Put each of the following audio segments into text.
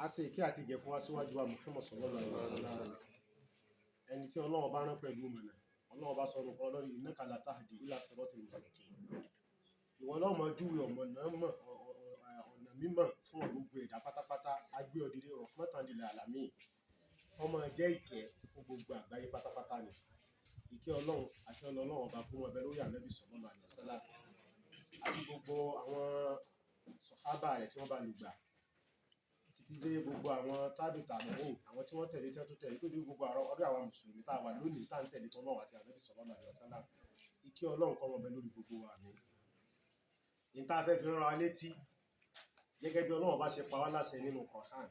a ṣe ìkẹ́ àti ìgẹ̀ fún wa síwájú wa Muhammad sallallahu alaihi wasallam ẹni tí Ọlọ́run bá rán pẹ̀lú mọ̀nà. Ọlọ́run bá sọ nǹkan Ọlọ́run innaka la tahdi ila siratil mustaqim. Ìwọ náà mọ júwe ọ̀nà mímọ̀ fún gbogbo ẹ̀dá pátápátá. Agbé ọdìdẹ rahmatan lil alamin. Ọmọ jẹ́ ìkẹ́ fún gbogbo àgbáyé pátápátá ni. Ìkẹ́ Ọlọ́run àti Ọlọ́run ọba fún ọbẹ̀ lórí Ànábì sallallahu alaihi wasallam àti gbogbo àwọn sàhábà rẹ̀ tí wọ́n bá lùgbà títí dé gbogbo àwọn tábì tàbí àwọn tí wọ́n tẹ̀lé tí wọ́n tó tẹ̀lé tó dé gbogbo ọdún àwọn mùsùlùmí tá a wà lónìí tá à ń tẹ̀lé tọ́lọ́run àti Ànábì sallallahu alaihi wasallam. Ìkẹ́ Ọlọ́run kó máa bẹ lórí gbogbo wa ni. Ní tá a fẹ́ fi rán wa létí gẹ́gẹ́ bí Ọlọ́run bá ṣe pa wá láṣẹ nínú Qur'an.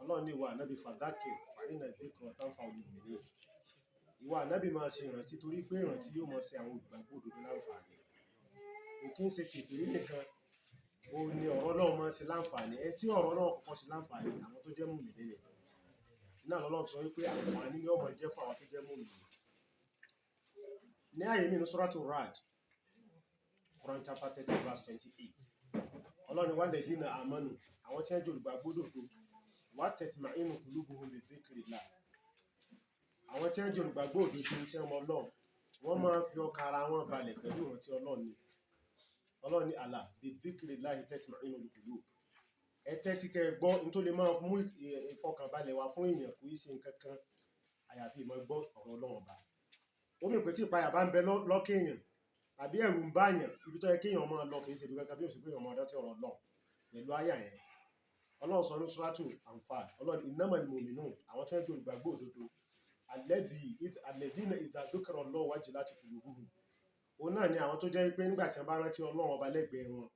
Ọlọ́run ní ìwà Ànábì fadhakir fa inna dhikra tanfa'ul mu'minin. Ìwà Ànábì máa ṣe ìrántí torí pé ìrántí yóò máa ṣe àwọn olùgbàgbọ́ òdodo láǹfààní. Kì í ṣe kèfèrí nìkan ó ní ọ̀rọ̀ náà máa ṣe láǹfààní. Ẹ tí ọ̀rọ̀ náà kọ́kọ́ ṣe láǹfààní àwọn tó jẹ́ mùmínì ni. Náà lọ́lọ́run sọ wípé àǹfààní ni ó máa jẹ́ fún àwọn tó jẹ́ mùmínì. Ní àyè nínú Suratul Ra'd, Quran chapter 30 verse 28. Ọlọ́run wá lè dínà àmánù àwọn tí wọ́n jẹ́ olùgbàgbọ́ òdodo wa tatma'innu qulubuhum bi dhikrillah. Àwọn tí wọ́n jẹ́ olùgbàgbọ́ òdodo iṣẹ́ ọmọ Ọlọ́run wọ́n máa fi ọkàn ara wọn balẹ̀ pẹ̀lú ìrántí Ọlọ́run ni. Ọlọ́run ní àlà bi dhikrillahi tatma'innul qulub. Ẹ tẹ́tí kẹ́ gbọ́ ní tó lè máa mú ìfọkànbalẹ̀ wá fún èèyàn kò í ṣe nǹkan kan àyàfi ìmọ̀ gbọ́ ọ̀rọ̀ Ọlọ́run ọba. Ó mì pé tí ìpayà bá ń bẹ lọ́kàn èèyàn tàbí ẹ̀rù ń bá èèyàn ibi tó yẹ kéèyàn máa lọ kì í ṣe ibi kankan bí ó sì pé èèyàn máa dọ́tí ọ̀rọ̀ Ọlọ́run pẹ̀lú àyà yẹn. Ọlọ́run sọ ní Suratul Anfal Ọlọ́run innamal mu'minun àwọn tó ń jẹ́ olùgbàgbọ́ òdodo alladhina idha dhukira Allahu wajilat qulubuhum. Òun náà ni àwọn tó jẹ́ pé nígbà tí wọ́n bá rántí Ọlọ́run ọba lẹ́gbẹ̀ẹ́ wọn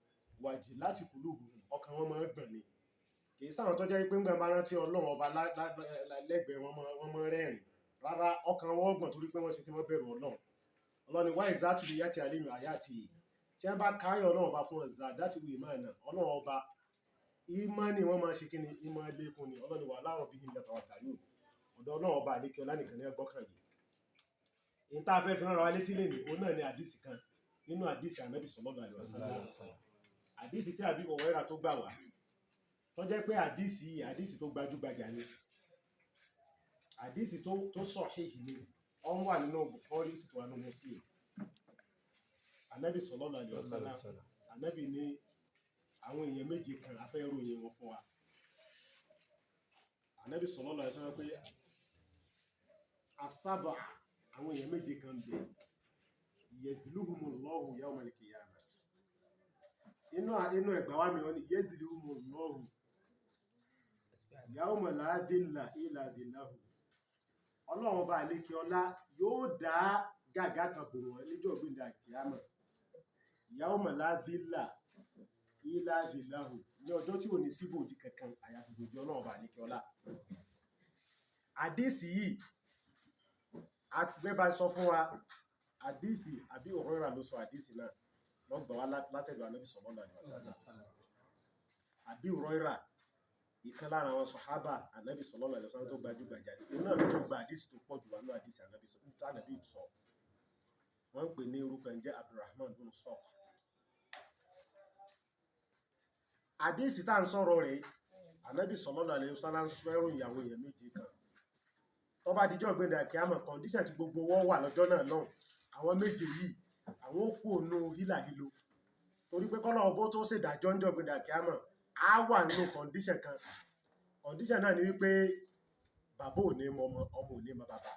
wajilat qulubuhum ọkàn wọn máa ń gbọ̀n ni. Kì í sáwọn tó jẹ́ pé nígbà bá rántí Ọlọ́run ọba lẹ́gbẹ̀ẹ́ wọn máa ń rẹ́rìn. Rárá ọkàn wọn gbọ̀n torí pé wọ́n ṣe kí wọ́n bẹ̀rù Ọlọ́run. Ọlọ́run ni wá ìzátù lè yàtì àlẹ́mì àyàtì tí wọ́n bá káyọ̀ Ọlọ́run ọba fún ẹ̀zà dáti wù ìmáàna Ọlọ́run ọba ìmáàni wọ́n máa ṣe kí ni ìmọ̀ lékún ni. Ọlọ́run wà láàrọ̀ bí i yatawakkalun ọ̀dọ̀ Ọlọ́run ọba àlékẹ́ ọlá nìkan ní ẹgbọ́kànlé. Èyí tá a fẹ́ fi rán wa létí lè ní òun náà ni àdìsí kan nínú àdìsí Ànábì sallallahu alaihi wasallam. Àdìsí tí àbí Hurairah tó gbà wá tó jẹ́ pé àdìsí tó gbajúgbajà ni. Àdìsí tó sahih ni. Ó wà nínú Bukhari sì tó wà nínú Muslim. Ànábì sallallahu alaihi wasallam Ànábì ní àwọn èèyàn méje kan a fẹ́ ròyìn wọn fún wa. Ànábì sallallahu alaihi wasallam pé as-sab'a àwọn èèyàn méje kan bẹ yadhluhumullahu yawmal qiyamah. Inú ẹgbà wa mi wọ́n ní yadhluhumullahu yawma la dhilla illa dhilluhu. Ọlọ́run ọba àlékè ọlá yóò dá gàgá kan bò wọ́n níjọ́ gbéǹde àkíyàmọ̀. Yawma la dhilla illa dhilluhu ní ọjọ́ tí ò ní sí bòjì kankan àyàfi bòjì Ọlọ́run ọba àlékè ọlá. Àdìsí yìí agbẹ́bá sọ fún wa àdìsí àbí Hurairah ló sọ àdìsí náà wọ́n gbà wá látẹ̀lú Ànábì sallallahu alaihi wasallam. Àbí Hurairah ìkan lára àwọn sàhábà Ànábì sallallahu alaihi wasallam tó gbajúgbajà ní òun náà ló tún gba àdìsí tó pọ̀ jù wá ní àdìsí Ànábì sọ. Wọ́n ń pè ní orúkọ ẹ̀ ń jẹ́ Abdurrahman bin Sakh. Àdìsí tá à ń sọ̀rọ̀ rẹ̀ Ànábì sallallahu alaihi wasallam ń sọ ẹ̀rù ìyàwó èèyàn méje kan. Tó bá dijọ́ gbéǹde àkíyàmọ̀ kọ̀ǹdíṣàn tí gbogbo wọn wà lọ́jọ́ náà lọ́hùn àwọn méje yìí àwọn ó kú ònú hílàhílo torí pé kọ́lọ́ ọbọ̀ tó ṣèdájọ́ ń jọ gbéǹde àkíyàmọ̀ á wà nínú kọ̀ǹdíṣàn kan. Kọ̀ǹdíṣàn náà ni wípé bàbá ò ní mọ ọmọ ò ní mọ bàbá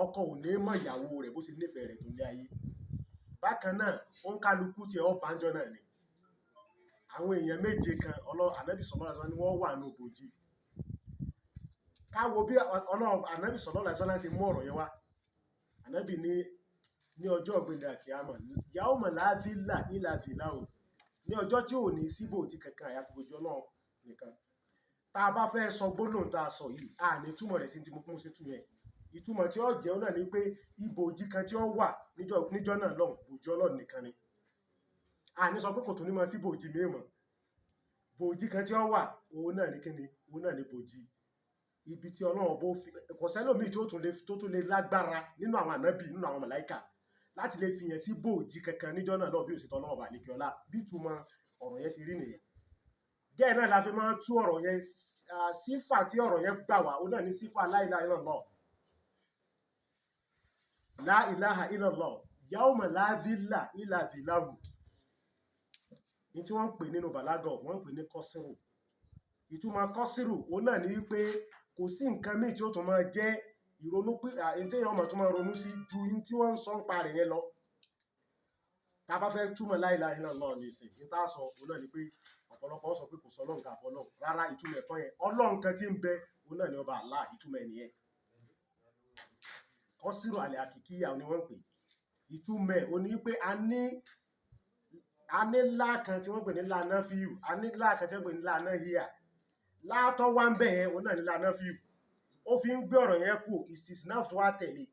ọkọ ò ní mọ ìyàwó rẹ̀ bó ṣe nífẹ̀ẹ́ rẹ̀ tó lé ayé. Bákan náà ó ń kálukú tiẹ̀ ọ́ bánjọ́ náà ni. Àwọn èèyàn méje kan Ànábì sallallahu alaihi wasallam ni wọ́n wà ní òbòjì. Káwo bí Ànábì sallallahu alaihi wasallam ṣe mú ọ̀rọ̀ yẹn wá. Ànábì ní ọjọ́ ọ̀gbìndà kìámà yawma la dhilla illa dhilluhu ní ọjọ́ tí ò ní síbòjì kankan àyàfi bòjì Ọlọ́run nìkan. Tá a bá fẹ́ sọ gbólóhùn tá a sọ yìí a ní túmọ̀ rẹ̀ sí ti mú sí tú yẹn. Ìtumọ̀ tí ó jẹ́ náà ni pé ibòjì kan tí ó wà níjọ́ náà lọ́hùn bòjì Ọlọ́run nìkan ni. A ní sọ pé kò tún ní mọ sí bòjì mìíràn. Bòjì kan tí ó wà òun náà ní kíni òun náà ní bòjì ibi tí Ọlọ́run bó fi kò sẹ́lòmíì tó tún lè lágbára nínú àwọn ànábì nínú àwọn màláíkà láti lè fi yẹn sí bòjì kankan níjọ́ náà lọ bí òsìtọ́ Ọlọ́run bá lékè ọlá bí túmọ̀ ọ̀rọ̀ yẹn ṣe rí nìyẹn gẹ́ẹ̀ náà la fi máa ń tú ọ̀rọ̀ yẹn sífà tí ọ̀rọ̀ yẹn gbà wá ó náà ní sífà la ilaha illallah la ilaha illallah yawma la dhilla illa dhillahu ní tí wọ́n ń pè nínú bàlágọ̀ wọ́n ń pè ní kọ́sírù ìtumọ̀ kọ́sírù ó náà ní wípé kò sí nǹkan míì tí ó tún máa jẹ́ ìrònú pé èyí ọmọ tó máa ronú sí ju tí wọ́n ń sọ ń pa rẹ̀ yẹn lọ tá bá fẹ́ túmọ̀ la ilaha illallah ní ìsìn ní tá sọ ó náà ní pé ọ̀pọ̀lọpọ̀ sọ pé kò sọ ọlọ́run ká fọ́ ọlọ́run rárá ìtumọ̀ ẹ̀kọ́ yẹn ọlọ́run kan tí ń bẹ ó náà ní ọba Allah ìtumọ̀ ẹ̀ nìyẹn kọ́sírù àlẹ́ àkìkíyà ni wọ́n ń pè ìtumọ̀ ẹ̀ ó ní pé a ní lá kan tí wọ́n pè ní lá Nafiu a ní lá kan tí wọ́n pè ní lá Nahia látọ́ wá ń bẹ̀ yẹn ó náà ní lá Nafiu ó fi ń gbé ọ̀rọ̀ yẹn kù istisnaf tó wá tẹ̀lé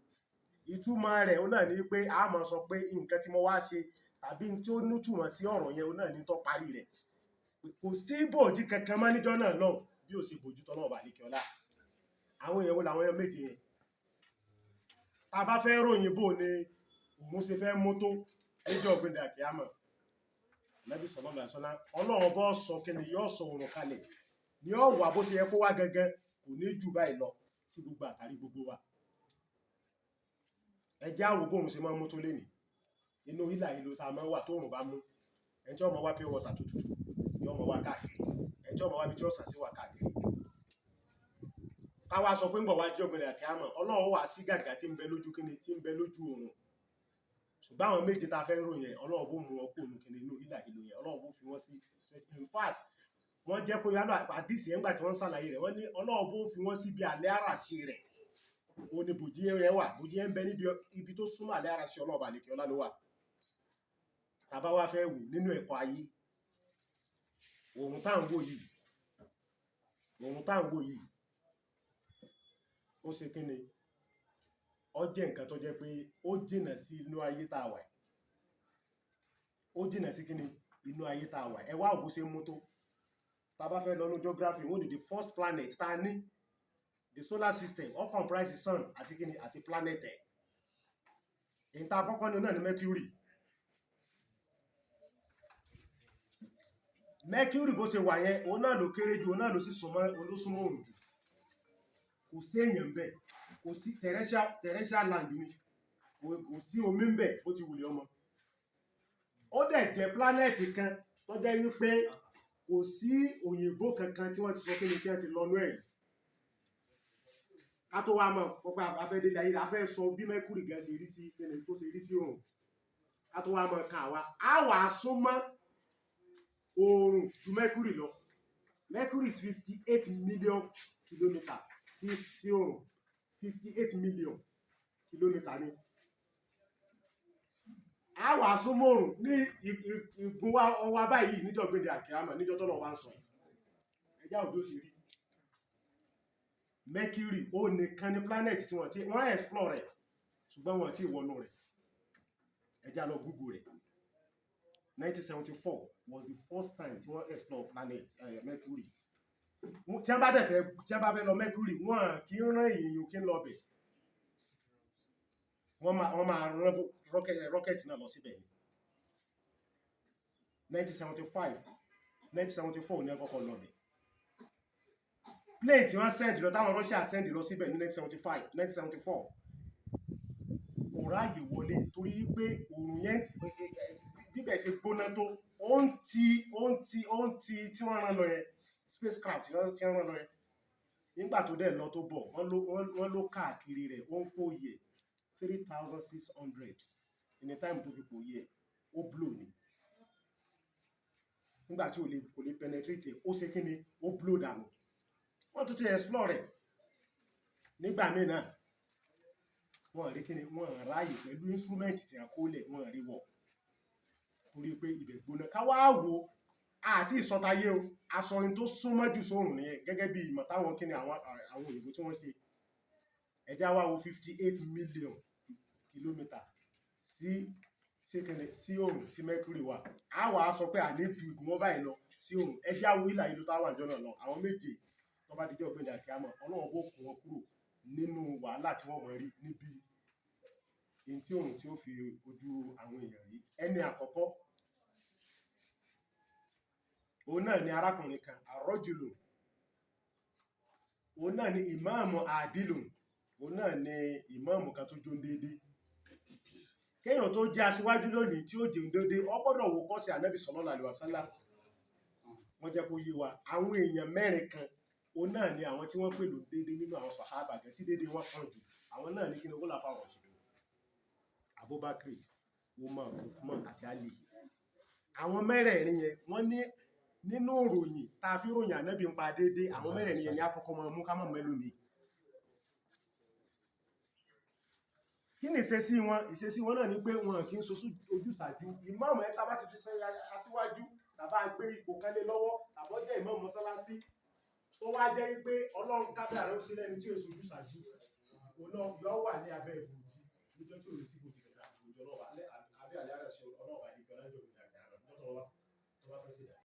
ìtumọ̀ rẹ̀ ó náà ní pé a máa sọ pé nǹkan tí mo wá ṣe tàbí tí ó nítumọ̀ sí ọ̀rọ̀ yẹn ó náà ní tó parí rẹ̀ kò sí bòójì kankan mọ́ níjọ́ náà náà bí ó sì bòójì tọ́lọ́ ọba àlékè ọlá àwọn èèyàn wo làwọn èèyàn méje yẹn tá a bá fẹ́ ròyìn bò ní òun ṣe fẹ́ mọ́tò ẹjọ́ ọ̀gbìn dàkíámọ̀ Nabi sallallahu alaihi wasallam ọlọ́run bọ́ sọ kíni yóò sọ òrùn kalẹ̀ ní ọ̀wà bó ṣe yẹ kó wá gangan kò ní jù báyìí lọ sí gbogbo àtàrí gbogbo wa ẹjẹ́ àwò bóun ṣe máa mú tó lé ní inú ìlà ìlò tá a máa wà tóòrùn bá mú ẹjọ́ ọmọ wá pure water tó tutù yóò mọ wá káàkiri ẹjọ́ ọmọ wá bí tí ó sàn sí wà káàkiri káwá sọ pé ń bọ̀ wá jẹ́ ọ̀gbìn àkíámọ̀ ọlọ́run wà sí gàgà tí ń bẹ lójú kíni tí ń bẹ lójú òrùn ṣùgbọ́n àwọn méje tá a fẹ́ ròyìn yẹn ọlọ́run bó mú wọn kó òun kíni inú ìlà ìlò yẹn ọlọ́run bó fi wọ́n sí in fact wọ́n jẹ́ kó yálò àdìsí yẹn gbà tí wọ́n ń ṣàlàyé rẹ̀ wọ́n ní ọlọ́run bó fi wọ́n sí bí alẹ́ àràṣe rẹ̀ òun ni bòjí yẹn wà bòjí yẹn ń bẹ níbi ibi tó súnmọ́ alẹ́ àràṣe ọlọ́run àlekè ọlá ló wà tàbá wá fẹ́ wò nínú ẹ̀kọ́ ayé òun tá ń wò yìí ó ṣe kí ni ó jẹ́ nǹkan tó jẹ́ pé ó jìnà sí inú ayé tá a wà ó jìnà sí kí ni inú ayé tá a wà ẹ wá òbó ṣe mú tó tá bá fẹ́ lọ ní geography wọ́n ní the first planet tá a ní the solar system all comprise sun àti kí ni àti planet ẹ̀ èyí tá a kọ́kọ́ ní náà ní Mercury bó ṣe wà yẹn òun náà ló kéré jù òun náà ló sì súnmọ́ olóṣùmọ́ òrùn jù kò sí èèyàn ń bẹ kò sí terrestrial land ni kò sí omi ń bẹ bó ti wùlé ọmọ ó dẹ̀ jẹ́ planet kan tó jẹ́ wípé kò sí òyìnbó kankan tí wọ́n ti sọ kíni tí wọ́n ti lọ́nú ẹ̀ ká tó wá mọ̀ pọ́pẹ́ afẹ́délé ayé afẹ́ sọ bí Mercury gan ṣe rí sí kíni tó ṣe rí sí òrùn ká tó wá mọ̀ ká wa á wà á súnmọ́ Oorun ju Mercury lọ Mercury is 58 million kilometer sí Oorun 58 million kilometer ni a wà súnmọ́ Oorun ní ìgún wa báyìí níjọ́ gbèdé àkíyàmọ̀ níjọ́ tọ́lọ̀ wá ń sọ ẹjá òjò sí rí Mercury ó nìkan ní planet tí wọ́n explore rẹ̀ ṣùgbọ́n wọ́n ti wọnú rẹ̀ ẹjá lọ Google rẹ̀ 1974 was the first time tí wọ́n explore planet Mercury tí wọ́n bá fẹ́ lọ Mercury wọ́n kì í rán èèyàn kí ń lọ bẹ̀ wọ́n máa rán rocket náà lọ síbẹ̀ ní 1974 ní ọkọ̀ lọ bẹ̀ plane tí wọ́n send lọ táwọn Russia send lọ síbẹ̀ ní 1974 kò ráyè wọlé torí pé òòrùn yẹn bíbẹ̀ ṣe gbóná tó ó ń ti tí wọ́n rán lọ yẹn spacecraft tí wọ́n rán lọ yẹn nígbà tó dẹ̀ lọ tó bọ̀ wọ́n ló káàkiri rẹ̀ ó ń pòye 3,600 in the time tó fi pòye ó blow ni nígbà tí kò lè penetrate ó ṣe kí ni ó blow dànù wọ́n tún ti explore rẹ̀ nígbà míì náà wọ́n rí kí ni wọ́n ráyè pẹ̀lú instrument tí a kó lẹ̀ wọ́n rí wọ̀ torí pé ibẹ̀ gbóná káwá wo àti ìsọtayé o aṣọrin tó súnmọ́ jù sóòrùn nìyẹn gẹ́gẹ́ bí ìmọ̀ táwọn kí ni àwọn òyìnbó tí wọ́n ṣe ẹjá wá wo 58 million kilometer sí òòrùn tí Mercury wà á wà á sọ pé àní ju ìgbìmọ̀ báyìí lọ sí òòrùn ẹjá wo ìlà ìlú táwọn àjọ náà lọ àwọn méje tó bá dijọ́ gbẹ̀dẹ̀ àkíyàmọ̀ Ọlọ́run bó kún wọn kúrò nínú wàhálà tí wọ́n mọ̀ rí níbi in tí òòrùn tí ó fi ojú àwọn èèyàn rí ẹni àkọ́kọ́ òun náà ni arákùnrin kan àrọ́jùlù, òun náà ni ìmáàmù àdìlù, òun náà ni ìmáàmù kan tó jó déédéé. Kéèyàn tó jẹ́ aṣíwájú lónìí tí ó jẹun déédéé ó gbọ́dọ̀ wò kọ́sí ànábì sallallahu alaihi wasallam. Wọ́n jẹ́ kó yé wa àwọn èèyàn mẹ́rin kan òun náà ni àwọn tí wọ́n pè lò déédéé nínú àwọn sàhábà gan tí déédéé wọ́n pọ̀ jù, àwọn náà ní kí ni ó láfa ọ̀rọ̀ ṣe Abubakar, Umar, Uthman àti Ali. Àwọn mẹ́rẹ̀ẹ̀rin yẹn wọ́n ní nínú ìròyìn tá a fi ròyìn ànábì ń pa déédéé, àwọn mẹ́rẹ̀ẹ̀rin yẹn ni àkọ́kọ́ máa mú ká mọ̀ mẹ́lòmí. Kí ni ìṣesí wọn? Ìṣesí wọn náà ni pé wọn kì í sojú ojúsàájú. Ìmáàmù ẹ̀ tá bá ti fi ṣe aṣíwájú tàbá gbé ipò kan lé lọ́wọ́ tàbọ́ jẹ́ ìmáàmù mọ́sálásí tó wá jẹ́ pé Ọlọ́run kádàrá ó sí lẹ́ni tí ó sojú sàájú, òun náà yọ wà ní abẹ́ ìbòjì níjọ́ tí ò lè sí ìbòjì kẹta ìbòjì ọlọ́wà abẹ́ àlẹ́ àrẹ̀ ṣe ọlọ́wà